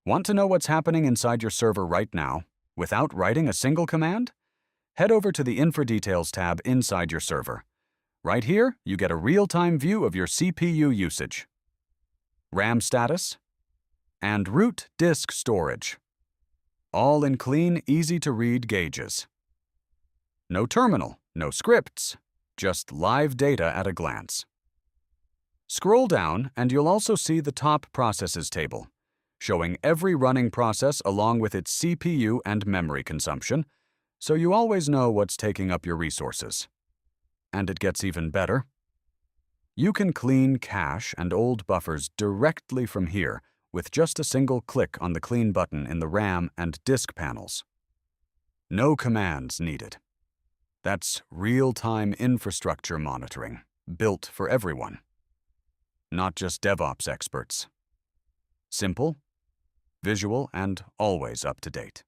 Want to know what's happening inside your server right now, without writing a single command? Head over to the Infra Details tab inside your server. Right here, you get a real-time view of your CPU usage, RAM status, and root disk storage, all in clean, easy-to-read gauges. No terminal, no scripts, just live data at a glance. Scroll down and you'll also see the top processes table, showing every running process along with its CPU and memory consumption, so you always know what's taking up your resources. And it gets even better. You can clean cache and old buffers directly from here with just a single click on the Clean button in the RAM and disk panels. No commands needed. That's real-time infrastructure monitoring, built for everyone. Not just DevOps experts. Simple, visual, and always up to date.